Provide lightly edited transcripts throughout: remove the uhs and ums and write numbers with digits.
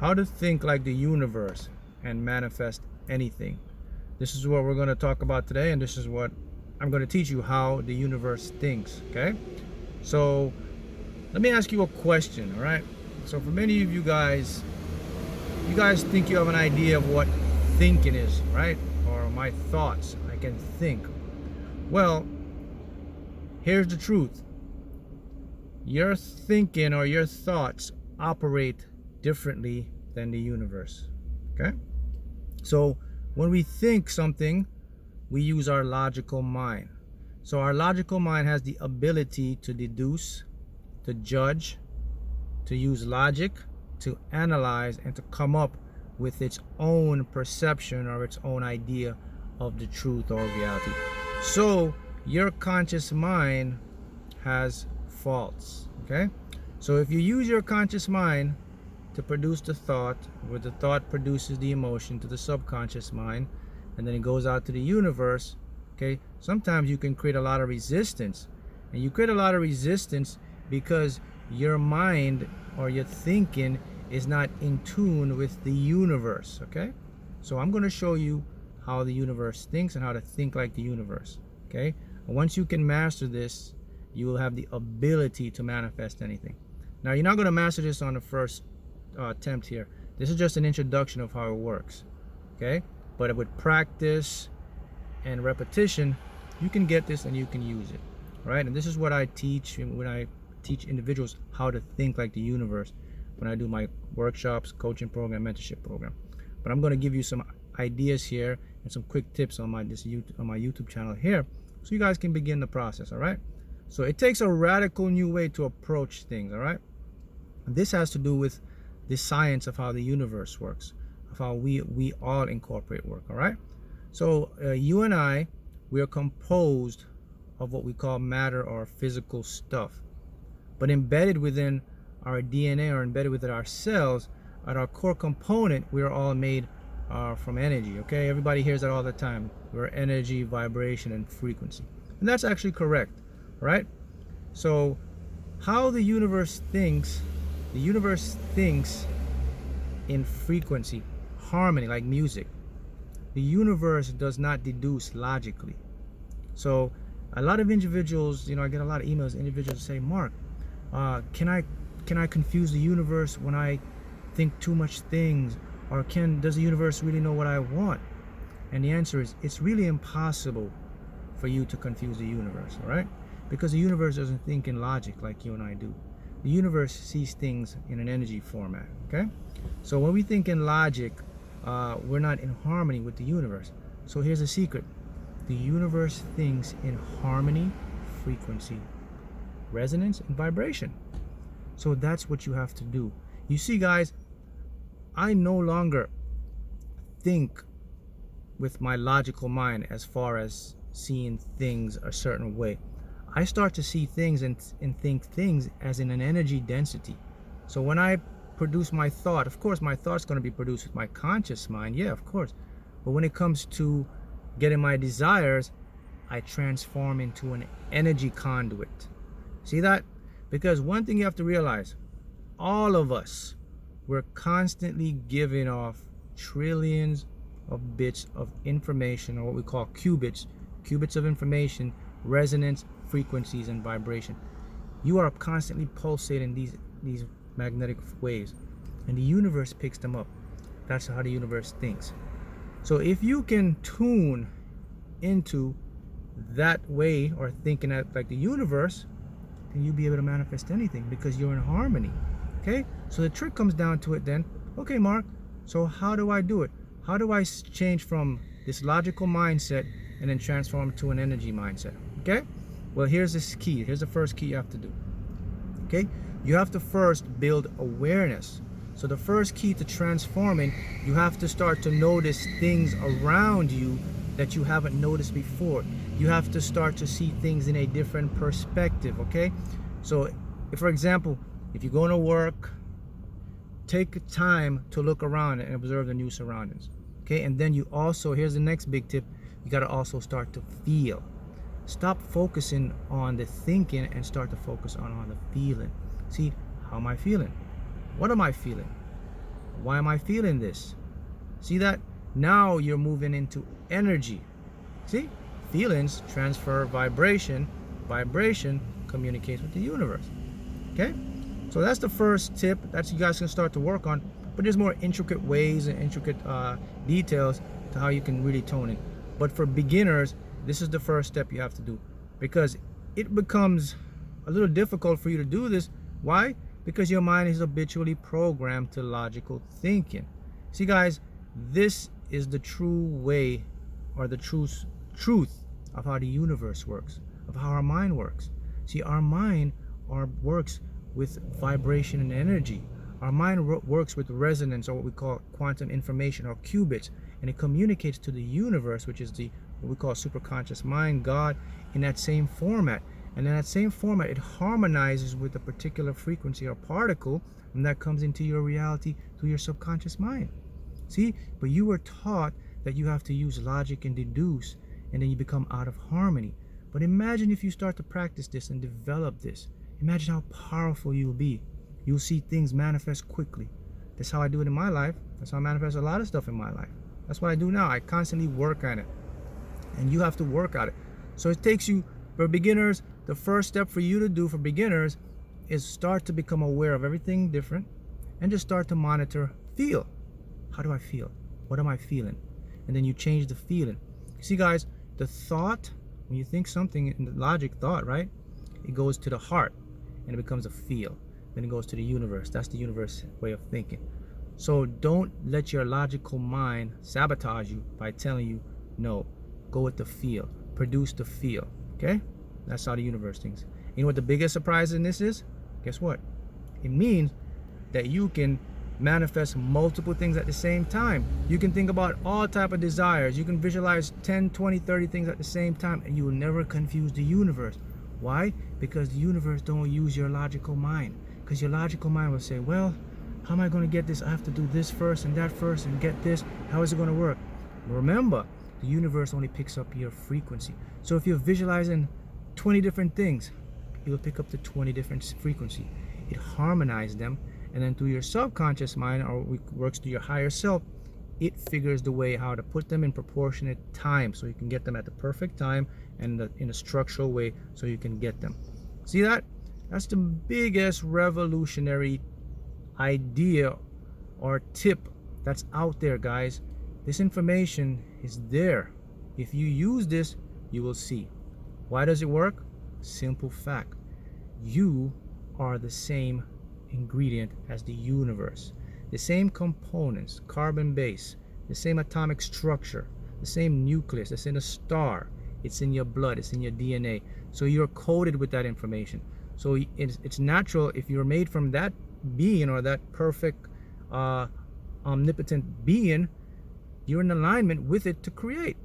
How to think like the universe and manifest anything. This is what we're going to talk about today, and this is what I'm going to teach you, how the universe thinks. Okay, so let me ask you a question. All right, so for many of you guys think you have an idea of what thinking is, right? Or my thoughts, I can think. Well, here's the truth. Your thinking or your thoughts operate differently than the universe. Okay, so when we think something, we use our logical mind. So our logical mind has the ability to deduce, to judge, to use logic, to analyze, and to come up with its own perception or its own idea of the truth or reality. So your conscious mind has faults. Okay, so if you use your conscious mind to produce the thought, where the thought produces the emotion to the subconscious mind, and then it goes out to the universe. Okay, sometimes you can create a lot of resistance, and you create a lot of resistance because your mind or your thinking is not in tune with the universe. Okay, so I'm going to show you how the universe thinks and how to think like the universe. Okay, and once you can master this, you will have the ability to manifest anything. Now, you're not going to master this on the first attempt here. This is just an introduction of how it works. Okay, but with practice and repetition, you can get this and you can use it. Right, and this is what I teach when I teach individuals how to think like the universe when I do my workshops, coaching program, mentorship program. But I'm going to give you some ideas here and some quick tips on my YouTube channel here, so you guys can begin the process. All right, so it takes a radical new way to approach things. All right, and this has to do with the science of how the universe works, of how we all incorporate work. All right, so you and I, we are composed of what we call matter or physical stuff, but embedded within our DNA or embedded within our cells, at our core component, we are all made from energy. Okay, everybody hears that all the time. We're energy, vibration, and frequency, and that's actually correct. Right, so how the universe thinks in frequency, harmony, like music. The universe does not deduce logically. So a lot of individuals, I get a lot of emails, individuals say, Mark, can I confuse the universe when I think too much things? Or does the universe really know what I want? And the answer is, it's really impossible for you to confuse the universe. All right, because the universe doesn't think in logic like you and I do. The universe sees things in an energy format. Okay, so when we think in logic, we're not in harmony with the universe. So here's a secret: the universe thinks in harmony, frequency, resonance, and vibration. So that's what you have to do. You see, guys, I no longer think with my logical mind as far as seeing things a certain way. I start to see things and think things as in an energy density. So when I produce my thought, of course my thought's going to be produced with my conscious mind, yeah, of course. But when it comes to getting my desires, I transform into an energy conduit. See that? Because one thing you have to realize, all of us, we're constantly giving off trillions of bits of information, or what we call qubits of information, resonance, frequencies, and vibration. You are constantly pulsating these magnetic waves, and the universe picks them up. That's how the universe thinks. So if you can tune into that way, or thinking like the universe, then you'll be able to manifest anything, because you're in harmony. Okay, so the trick comes down to it then. Okay, Mark, so how do I do it? How do I change from this logical mindset and then transform to an energy mindset? Okay, well, here's this key. Here's the first key you have to do. Okay, you have to first build awareness. So the first key to transforming, you have to start to notice things around you that you haven't noticed before. You have to start to see things in a different perspective. Okay, so for example, if you're going to work, take time to look around and observe the new surroundings. Okay, and then you also, here's the next big tip, you got to also start to feel. Stop focusing on the thinking and start to focus on the feeling. See, how am I feeling? What am I feeling? Why am I feeling this? See that? Now you're moving into energy. See? Feelings transfer vibration. Vibration communicates with the universe. Okay? So that's the first tip that you guys can start to work on. But there's more intricate ways and intricate details to how you can really tone it. But for beginners, this is the first step you have to do, because it becomes a little difficult for you to do this. Why? Because your mind is habitually programmed to logical thinking. See guys, this is the true way, or the truth of how the universe works, of how our mind works. See, our mind works with vibration and energy. Our mind works with resonance, or what we call quantum information, or qubits, and it communicates to the universe, which is what we call superconscious mind, God, in that same format. And in that same format, it harmonizes with a particular frequency or particle, and that comes into your reality through your subconscious mind. See, but you were taught that you have to use logic and deduce, and then you become out of harmony. But imagine if you start to practice this and develop this. Imagine how powerful you'll be. You'll see things manifest quickly. That's how I do it in my life. That's how I manifest a lot of stuff in my life. That's what I do now. I constantly work on it. And you have to work at it. So it takes you, for beginners, the first step for you to do for beginners is start to become aware of everything different, and just start to monitor, feel. How do I feel? What am I feeling? And then you change the feeling. See guys, the thought, when you think something in the logic thought, right? It goes to the heart and it becomes a feel. Then it goes to the universe. That's the universe way of thinking. So don't let your logical mind sabotage you by telling you no. Go with the feel. Produce the feel. Okay? That's how the universe thinks. You know what the biggest surprise in this is? Guess what? It means that you can manifest multiple things at the same time. You can think about all type of desires. You can visualize 10, 20, 30 things at the same time, and you will never confuse the universe. Why? Because the universe don't use your logical mind. Because your logical mind will say, well, how am I going to get this? I have to do this first and that first and get this. How is it going to work? Remember, the universe only picks up your frequency. So if you're visualizing 20 different things, it will pick up the 20 different frequency. It harmonizes them, and then through your subconscious mind, or works through your higher self, it figures the way how to put them in proportionate time, so you can get them at the perfect time and in a structural way, so you can get them. See that? That's the biggest revolutionary idea or tip that's out there, guys. This information is there. If you use this, you will see. Why does it work? Simple fact. You are the same ingredient as the universe. The same components, carbon base, the same atomic structure, the same nucleus that's in a star. It's in your blood, it's in your DNA. So you're coded with that information. So it's natural, if you're made from that being, or that perfect omnipotent being, you're in alignment with it to create.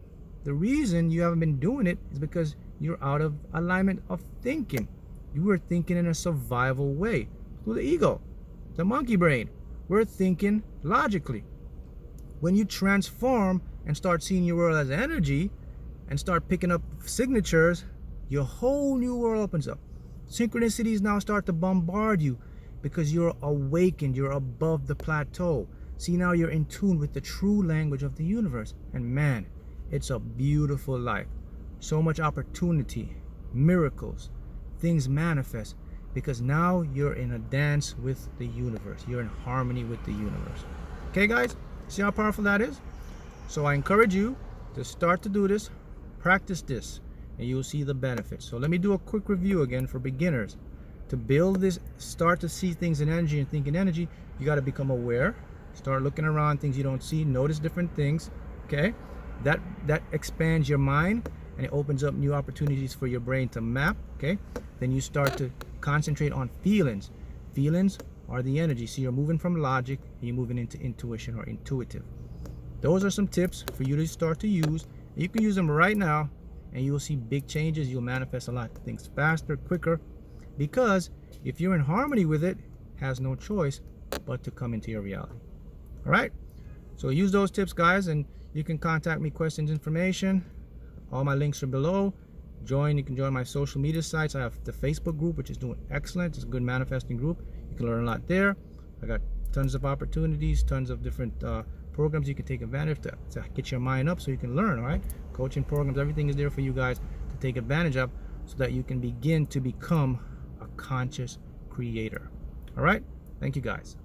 The reason you haven't been doing it is because you're out of alignment of thinking. You were thinking in a survival way through the ego, the monkey brain. We're thinking logically. When you transform and start seeing your world as energy and start picking up signatures, your whole new world opens up. Synchronicities now start to bombard you because you're awakened, you're above the plateau. See, now you're in tune with the true language of the universe. And man, it's a beautiful life. So much opportunity, miracles, things manifest, because now you're in a dance with the universe. You're in harmony with the universe. Okay, guys? See how powerful that is? So I encourage you to start to do this, practice this, and you'll see the benefits. So let me do a quick review again for beginners. To build this, start to see things in energy and think in energy, you got to become aware. Start looking around things you don't see. Notice different things. Okay? That expands your mind, and it opens up new opportunities for your brain to map. Okay? Then you start to concentrate on feelings. Feelings are the energy. So you're moving from logic and you're moving into intuition or intuitive. Those are some tips for you to start to use. You can use them right now, and you will see big changes. You'll manifest a lot of things faster, quicker, because if you're in harmony with it, has no choice but to come into your reality. All right? So use those tips, guys, and you can contact me, questions, information. All my links are below. You can join my social media sites. I have the Facebook group, which is doing excellent. It's a good manifesting group. You can learn a lot there. I got tons of opportunities, tons of different programs you can take advantage of to get your mind up so you can learn. All right, coaching programs, everything is there for you guys to take advantage of so that you can begin to become a conscious creator. All right, thank you guys.